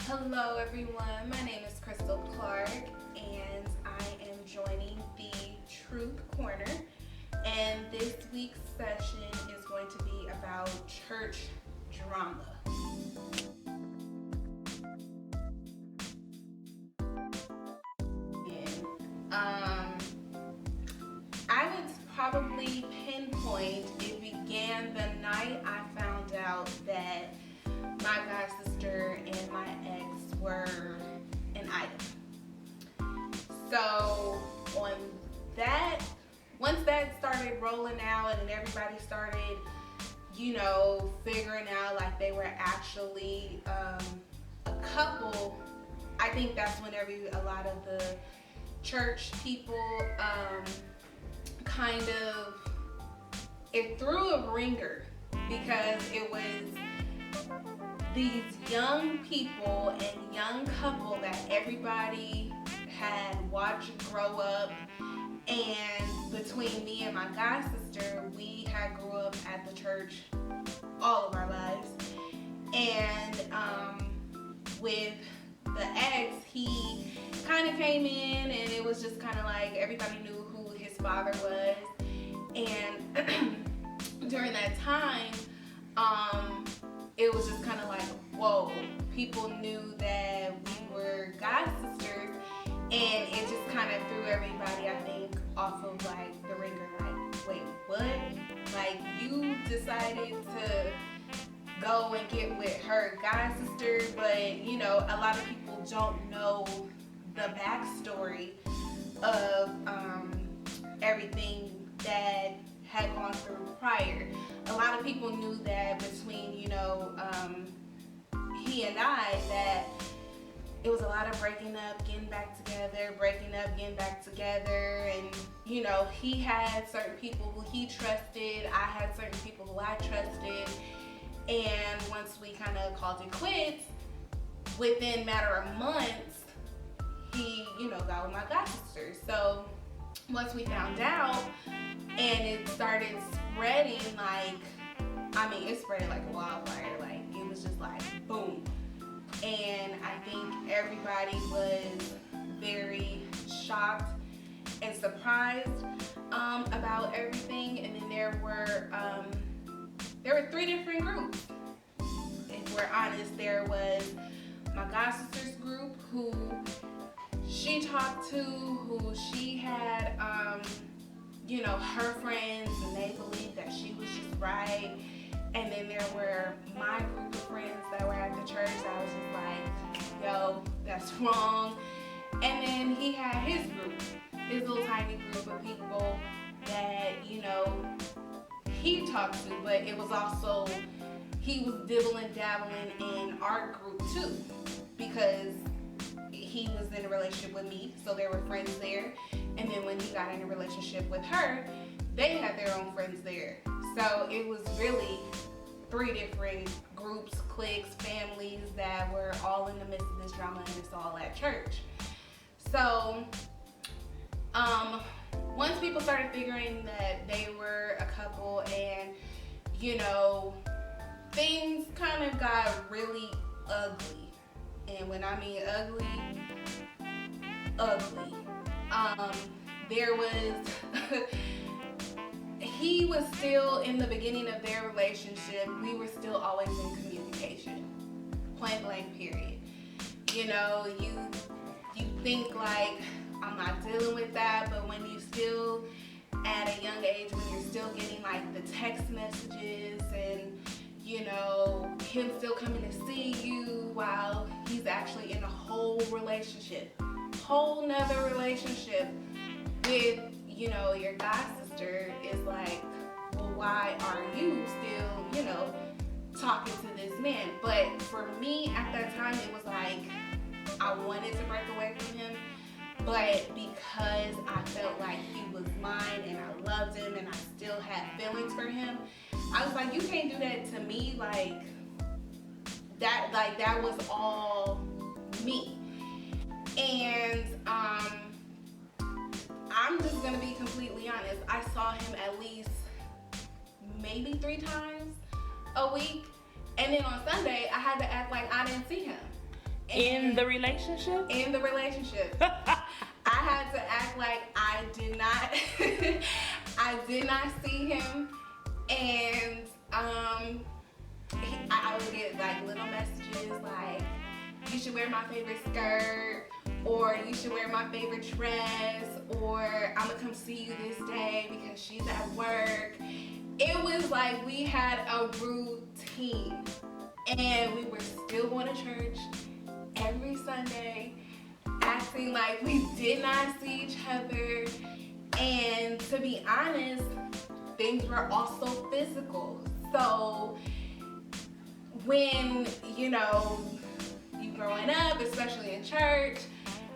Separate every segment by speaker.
Speaker 1: Hello everyone, my name is Krystal Clark and I am joining the Truth Corner, and this week's session is going to be about church drama. I would probably pinpoint it began the night I found out that my god sister and my ex were an item. So once that started rolling out and everybody started, figuring out like they were actually a couple, I think that's when a lot of the church people it threw a ringer, because it was these young people and young couple that everybody had watched grow up. And between me and my god sister, we had grew up at the church all of our lives. And with the ex, he kind of came in and it was just kind of like everybody knew who his father was. And during that time, it was just kind of like, whoa, people knew that we were god sisters, and it just kind of threw everybody, I think, off of like the ringer. Like, wait, what? Like, you decided to go and get with her god sister, but a lot of people don't know the backstory of everything that had gone through prior. A lot of people knew that between he and I, that it was a lot of breaking up, getting back together, breaking up, getting back together. And he had certain people who he trusted, I had certain people who I trusted, and once we kind of called it quits, within a matter of months, he got with my god sister. So once we found out and it started spreading, it spread like a wildfire. Like, it was just like boom. And I think everybody was very shocked and surprised about everything. And then there were three different groups. If we're honest, there was my god sister's group, who she talked to, who she had her friends, and they believed that she was just right. And then there were my group of friends that were at the church that was just like, yo, that's wrong. And then he had his group, his little tiny group of people that he talked to, but it was also, he was dibbling dabbling in our group too, because he was in a relationship with me, so there were friends there. And then when he got in a relationship with her, they had their own friends there. So it was really three different groups, cliques, families that were all in the midst of this drama, and it's all at church. So once people started figuring that they were a couple, and things kind of got really ugly. And when I mean ugly, there was he was still in the beginning of their relationship. We were still always in communication, point blank period. You think like, I'm not dealing with that, but when you still at a young age, when you're still getting like the text messages and him still coming to see you while he's actually in a whole nother relationship with your god sister, is like, well, why are you still talking to this man? But for me at that time, it was like I wanted to break away from him, but because I felt like he was mine and I loved him and I still had feelings for him, I was like, you can't do that to me. Like that was all me. And I'm just gonna be completely honest, I saw him at least maybe 3 times a week. And then on Sunday, I had to act like I didn't see him.
Speaker 2: In the relationship?
Speaker 1: In the relationship. I had to act like I did not I did not see him, and I would get like little messages like, you should wear my favorite skirt, or you should wear my favorite dress, or I'm gonna come see you this day because she's at work. It was like we had a routine, and we were still going to church every Sunday, acting like we did not see each other. And to be honest, things were also physical. So when, you know, you growing up, especially in church,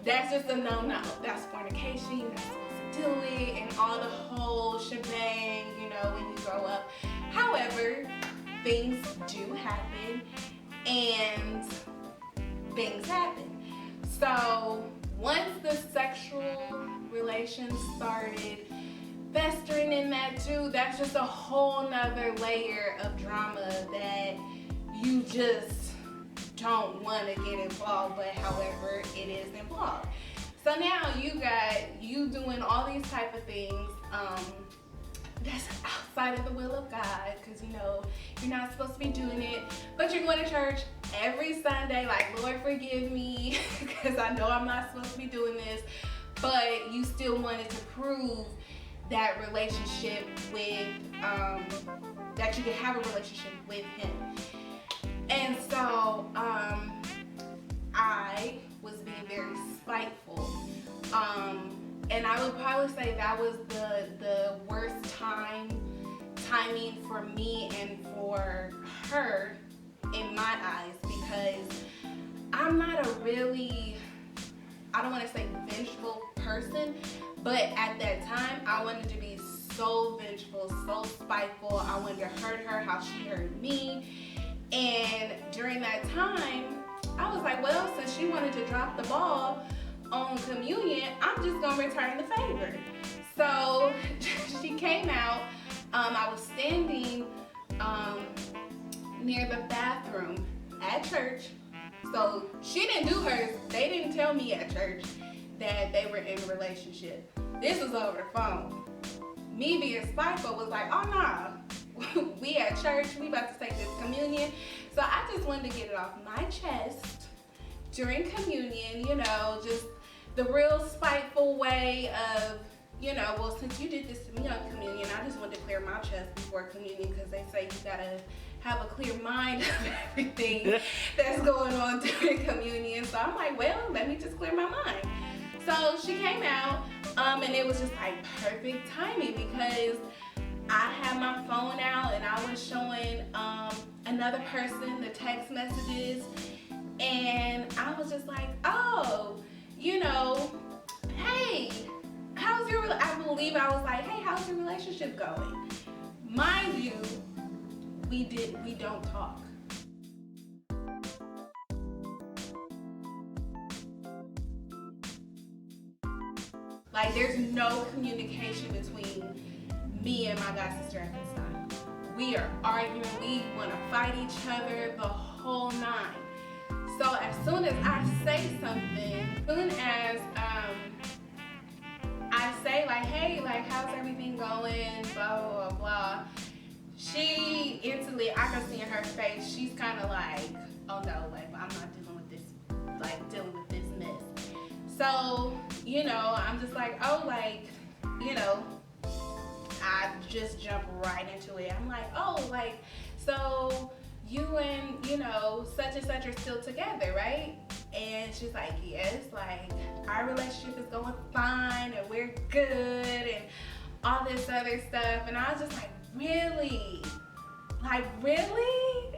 Speaker 1: that's just a no-no. That's fornication. You're not supposed to do it, and all the whole shebang, you know, when you grow up. However, things do happen, and things happen. So once the sexual relations started festering in that too, that's just a whole nother layer of drama that you just don't want to get involved, but however, it is involved. So now you doing all these type of things that's outside of the will of God, because you know you're not supposed to be doing it, but you're going to church every Sunday like, Lord forgive me, because I know I'm not supposed to be doing this, but you still wanted to prove that relationship with that you could have a relationship with him. And so I was being very spiteful, and I would probably say that was the worst timing for me and for her in my eyes, because I'm not a really, I don't want to say vengeful person, but at that time I wanted to be so vengeful, so spiteful. I wanted to hurt her how she hurt me. And during that time, I was like, well, since she wanted to drop the ball on communion, I'm just gonna return the favor. So she came out. I was standing near the bathroom at church. So she didn't do hers. They didn't tell me at church that they were in a relationship. This was over the phone. Me being spiteful was like, oh nah, we at church, we about to take this communion. So I just wanted to get it off my chest during communion, you know, just the real spiteful way of, you know, well, since you did this to me on communion, I just wanted to clear my chest before communion, because they say you gotta have a clear mind of everything that's going on during communion. So I'm like, well, let me just clear my mind. So she came out, and it was just like perfect timing, because I had my phone out and I was showing another person the text messages, and I was just like, oh, you know, hey, how's your, I believe I was like, hey, how's your relationship going? Mind you, we don't talk. Like, there's no communication between me and my god sister at this time. We are arguing, we want to fight each other, the whole nine. So as soon as I say something, as soon as I say like, hey, like, how's everything going, blah, blah, blah, blah, she instantly, I can see in her face, she's kind of like, oh no, like, I'm not dealing with this, like, dealing with this mess. So, you know, I'm just like, oh, like, you know, I just jump right into it. I'm like, oh, like, so you and, you know, such and such are still together, right? And she's like, yes, like, our relationship is going fine and we're good and all this other stuff. And I was just like, really? Like, really?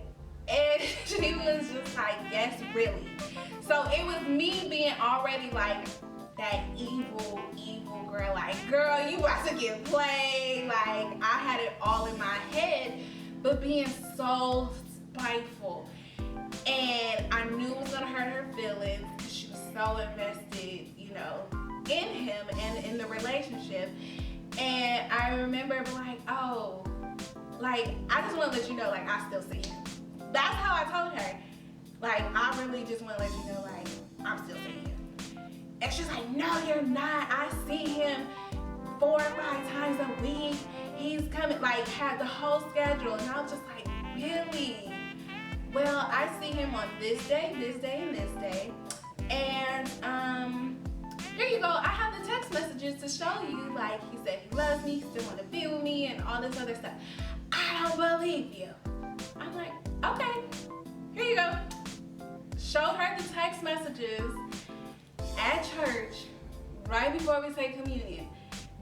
Speaker 1: And she was just like, yes, really. So it was me being already like that evil girl, like, girl, you about to get played. Like, I had it all in my head, but being so spiteful. And I knew it was gonna hurt her feelings. She was so invested, you know, in him and in the relationship. And I remember like, oh, like, I just want to let you know, like, I still see him. That's how I told her. Like, I really just want to let you know, like, I'm still seeing him. And she's like, no, you're not. I see him 4 or 5 times a week. He's coming, like, had the whole schedule. And I was just like, really? Well, I see him on this day, and this day. And, here you go. I have the text messages to show you. Like, he said he loves me, he still want to be with me, and all this other stuff. I don't believe you. I'm like, okay, here you go. Showed her the text messages at church right before we say communion.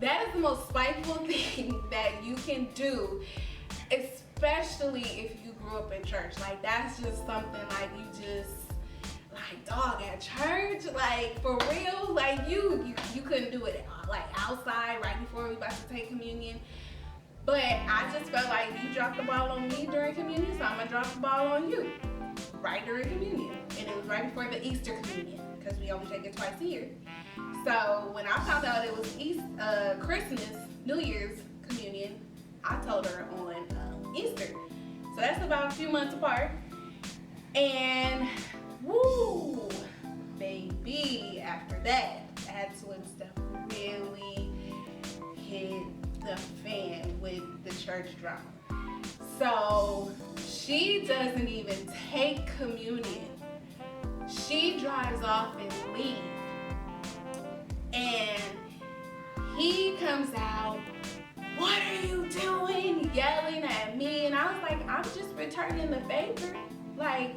Speaker 1: That is the most spiteful thing that you can do, especially if you grew up in church. Like, that's just something like you just, like, dog, at church, like, for real, like, you couldn't do it, like, outside right before we about to take communion. But I just felt like you dropped the ball on me during communion, so I'm gonna drop the ball on you right during communion. And it was right before the Easter communion, because we only take it twice a year. So when I found out it was Christmas, New Year's communion, I told her on Easter. So that's about a few months apart. And woo, baby, after that, that's when stuff really hit the fan with the church drama. So she doesn't even take communion. She drives off and leaves. And he comes out, what are you doing? Yelling at me. And I was like, I'm just returning the favor. Like,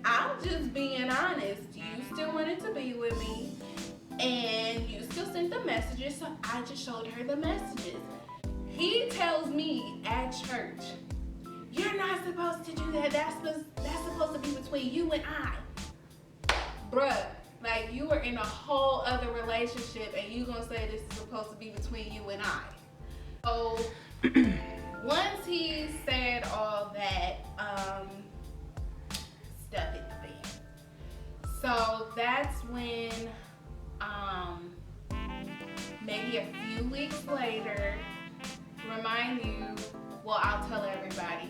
Speaker 1: I'm just being honest. You still wanted to be with me, and you still sent the messages, so I just showed her the messages. He tells me at church, you're not supposed to do that. That's supposed to be between you and I. Bruh, like, you were in a whole other relationship, and you gonna say this is supposed to be between you and I. So once he said all that, stuff hit the fan. So that's when, maybe a few weeks later, remind you, well, I'll tell everybody.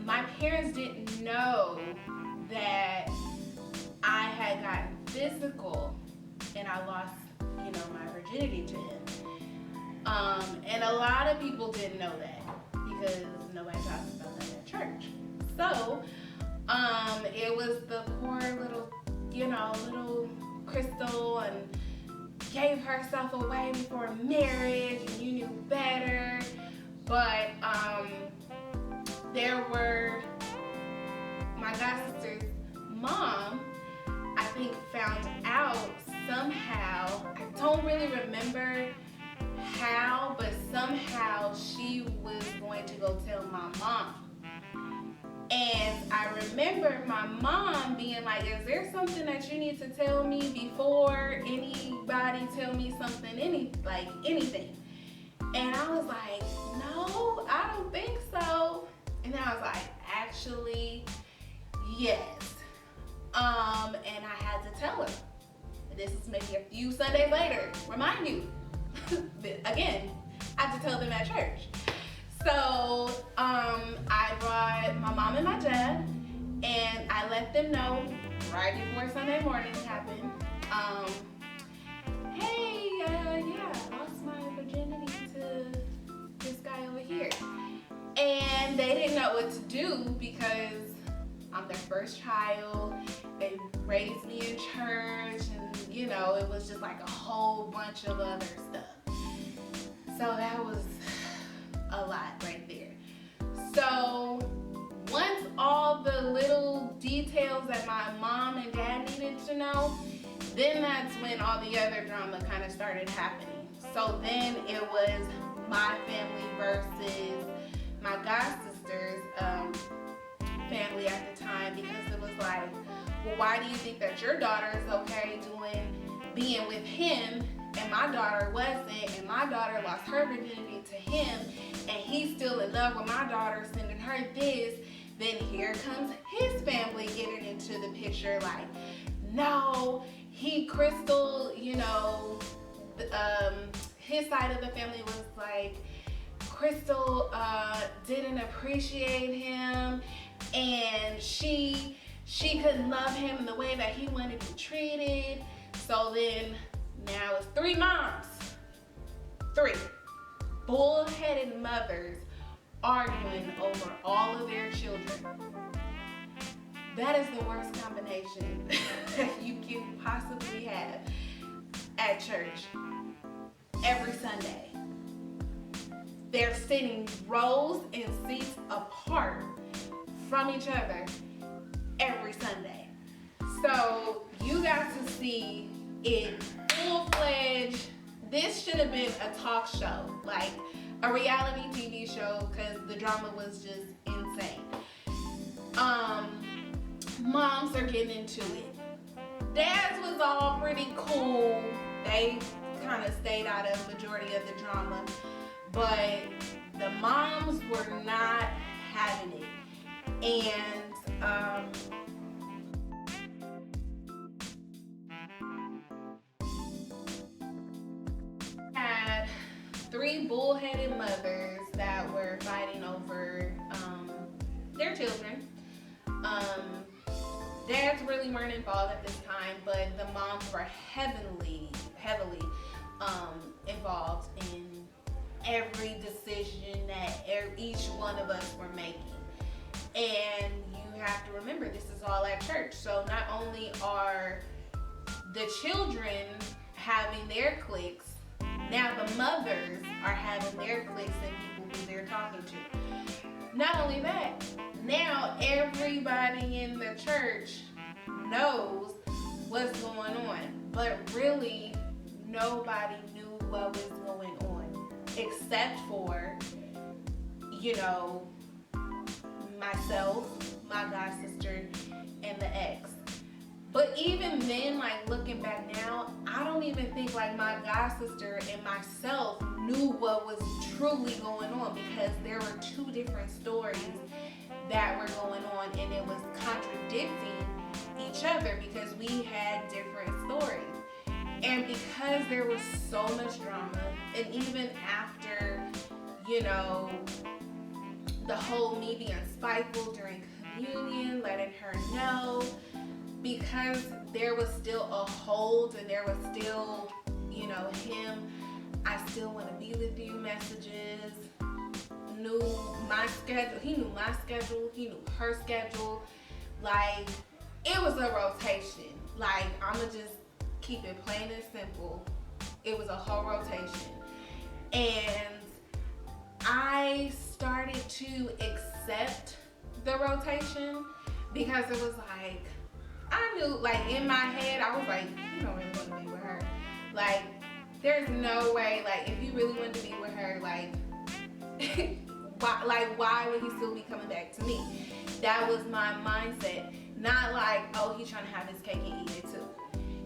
Speaker 1: My parents didn't know that I had gotten physical and I lost, my virginity to him. And a lot of people didn't know that because nobody talks about that at church. So, it was the poor little Krystal, and gave herself away before marriage, and you knew better. But there were my god sister's mom, I think, found out somehow. I don't really remember how, but somehow she was going to go tell my mom. And I remember my mom being like, is there something that you need to tell me before anybody tell me something, anything? And I was like, no, I don't think so. And then I was like, actually, yes. And I had to tell her. This is maybe a few Sundays later. Remind you. Again, I had to tell them at church. So I brought my mom and my dad, and I let them know right before Sunday morning happened. Hey, yeah, I lost my virginity to this guy over here. And they didn't know what to do because I'm their first child. They raised me in church, and it was just like a whole bunch of other stuff. So that was a lot right there. So once all the little details that my mom and dad needed to know, then that's when all the other drama kind of started happening. So then it was my family versus my god sister's family at the time, because it was like, well, why do you think that your daughter is okay being with him and my daughter wasn't, and my daughter lost her virginity to him, and he's still in love with my daughter, sending her this? Then here comes his family getting into the picture, like, no, Krystal, his side of the family was like, Krystal didn't appreciate him, and she she couldn't love him in the way that he wanted to be treated. So then now it's 3 moms. 3 bullheaded mothers arguing over all of their children. That is the worst combination that you can possibly have at church every Sunday. They're sitting rows and seats apart from each other every Sunday. So you got to see it full-fledged. This should have been a talk show, like a reality TV show, because the drama was just insane. Moms are getting into it. Dads was all pretty cool. They kind of stayed out of the majority of the drama. But the moms were not having it. And had 3 bullheaded mothers that were fighting over their children. Dads really weren't involved at this time, but the moms were heavily involved in every decision that each one of us were making. And you have to remember, this is all at church. So not only are the children having their cliques, now the mothers are having their cliques and people who they're talking to. Not only that, now everybody in the church knows what's going on, but really nobody knew what was going on except for, myself, my god sister, and the ex. But even then, like looking back now, I don't even think like my god sister and myself knew what was truly going on, because there were 2 different stories that were going on, and it was contradicting each other because we had different stories. And because there was so much drama, and even after, the whole me being spiteful during communion, letting her know, because there was still a hold and there was still, him, I still want to be with you messages, knew my schedule, he knew my schedule, he knew her schedule. Like, it was a rotation. Like, I'ma just keep it plain and simple. It was a whole rotation. And I started to accept the rotation because it was like, I knew, like in my head, I was like, you don't really want to be with her. Like, there's no way, like if you really wanted to be with her, like, why would he still be coming back to me? That was my mindset. Not like, oh, he's trying to have his cake and eat it too.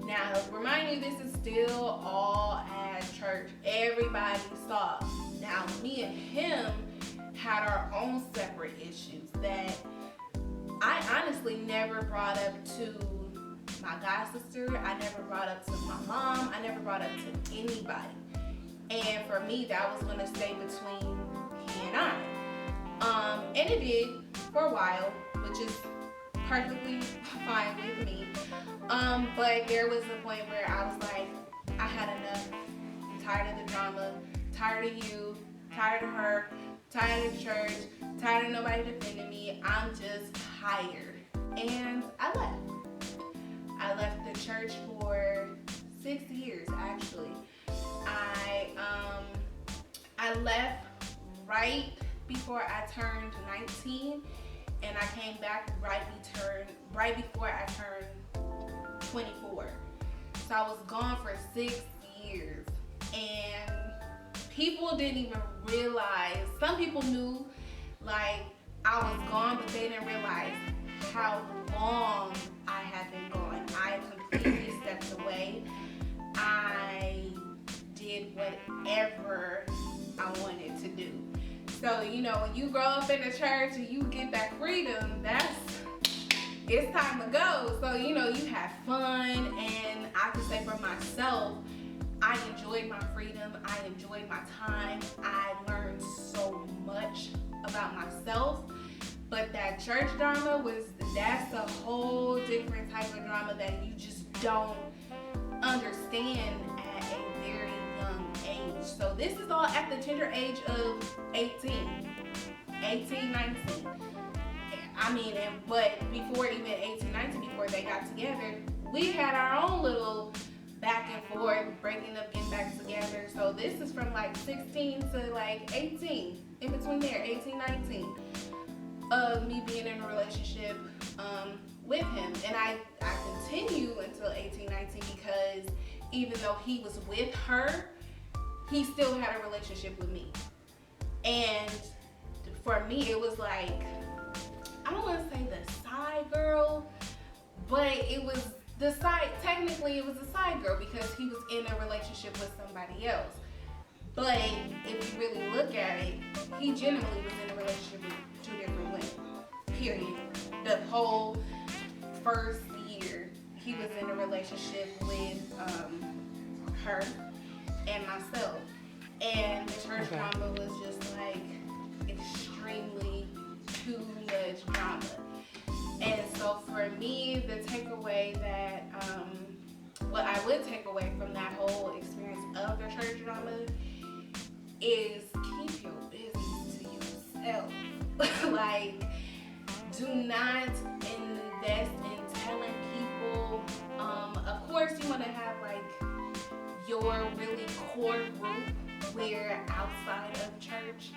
Speaker 1: Now, remind you, this is still all at church. Everybody saw. Now, me and him had our own separate issues that I honestly never brought up to my god sister. I never brought up to my mom. I never brought up to anybody. And for me, that was going to stay between he and I. And it did for a while, which is perfectly fine with me. But there was a point where I was like, I had enough. I'm tired of the drama, tired of you, tired of her, tired of church, tired of nobody defending me. I'm just tired. And I left. I left the church for 6 years, actually. I left right before I turned 19, and I came back right before I turned 24. So I was gone for 6 years, and people didn't even realize. Some people knew, like, I was gone, but they didn't realize how long I had been gone. I completely stepped away. I did whatever I wanted to do. So, when you grow up in the church and you get that freedom, it's time to go. So, you have fun, and I can say for myself, I enjoyed my freedom. I enjoyed my time. I learned so much about myself. But that church drama that's a whole different type of drama that you just don't understand at a very young age. So this is all at the tender age of 18, 19. I mean, but before even 18, 19, before they got together, we had our own little back and forth, breaking up, getting back together. So this is from like 16 to like 18, in between there, 18, 19, of me being in a relationship with him. And I continue until 18, 19 because even though he was with her, he still had a relationship with me. And for me, it was like, I don't want to say the side girl, but it was technically it was a side girl because he was in a relationship with somebody else. But if you really look at it, he genuinely was in a relationship with two different women, period. The whole first year, he was in a relationship with her and myself. And the church drama was just like extremely too much drama. And so for me, the takeaway that, what I would take away from that whole experience of the church drama is keep your business to yourself. Like, do not invest in telling people. Of course, you want to have like your really core group where outside of church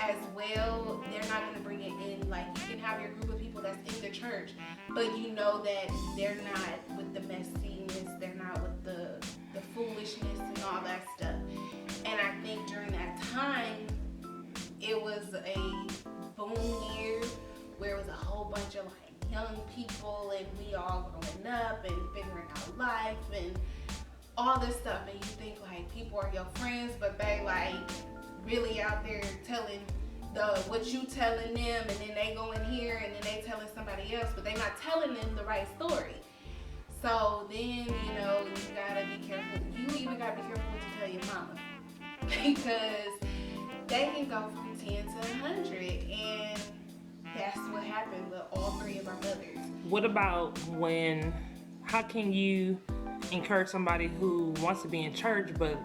Speaker 1: as well, they're not going to bring it in. Like, you can have your group of people that's in the church, but you know that they're not with the messiness, they're not with the foolishness and all that stuff. And I think during that time, it was a boom year where it was a whole bunch of like young people and we all growing up and figuring out life and all this stuff. And you think like people are your friends, but they like really out there telling what you telling them, and then they go in here and then they telling somebody else, but they not telling them the right story. So then, you know, you gotta be careful. You even gotta be careful what you tell your mama, because they can go from 10 to 100, and that's what happened with all three of our mothers.
Speaker 2: What about how can you encourage somebody who wants to be in church, but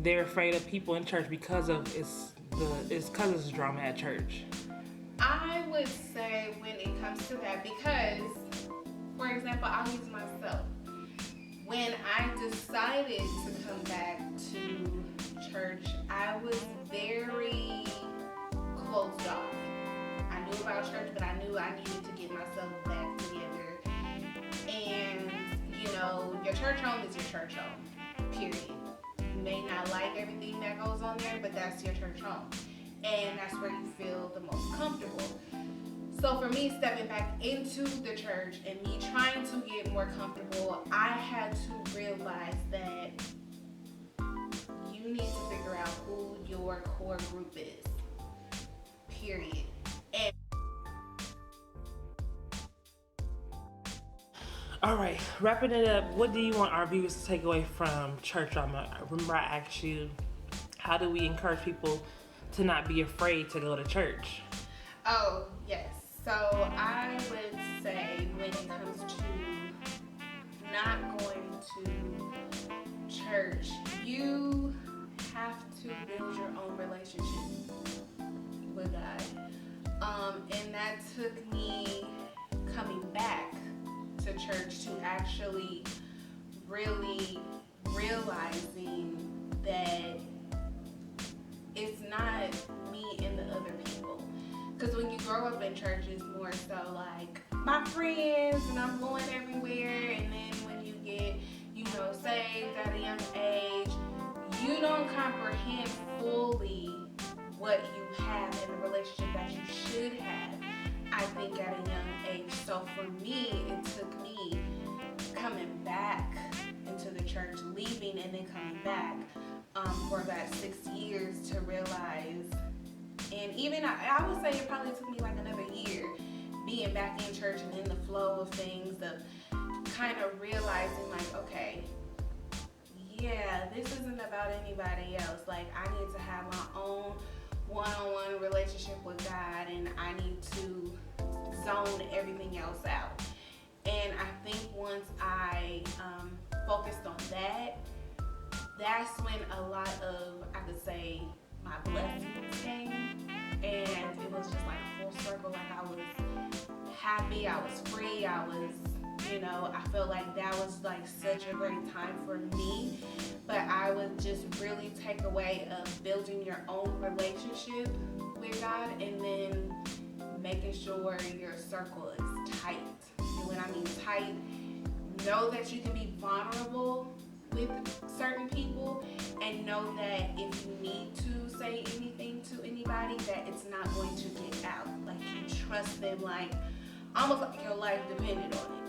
Speaker 2: they're afraid of people in church because it's drama at church?
Speaker 1: I would say when it comes to that, because, for example, I'll use myself. When I decided to come back to church, I was very closed off. I knew about church, but I knew I needed to get myself back together. And, you know, your church home is your church home, period. You may not like everything that goes on there, but that's your church home. And that's where you feel the most comfortable. So for me, stepping back into the church and me trying to get more comfortable, I had to realize that you need to figure out who your core group is, period. And
Speaker 2: all right, wrapping it up, what do you want our viewers to take away from church drama? Remember I asked you, how do we encourage people to not be afraid to go to church?
Speaker 1: Oh, yes. So I would say when it comes to not going to church, you have to build your own relationship with God. And that took me coming back to church to actually really realizing that it's not me and the other people. Because when you grow up in church, it's more so like my friends and I'm going everywhere. And then when you get, you know, saved at a young age, you don't comprehend fully what you have in the relationship that you should have, I think, at a young age. So for me, it took me coming back into the church, leaving and then coming back for that 6 years to realize. And even I would say it probably took me like another year being back in church and in the flow of things, of kind of realizing like, okay, yeah, this isn't about anybody else. Like, I need to have my own one-on-one relationship with God, and I need to zone everything else out. And I think once I focused on that, that's when a lot of, I could say, my blessings came. And it was just like a full circle. Like I was happy, I was free, I felt like that was like such a great time for me. But I would just really take away of building your own relationship with God, and then making sure your circle is tight. And when I mean tight, know that you can be vulnerable with certain people, and know that if you need to say anything to anybody, that it's not going to get out. Like you trust them, like almost like your life depended on it.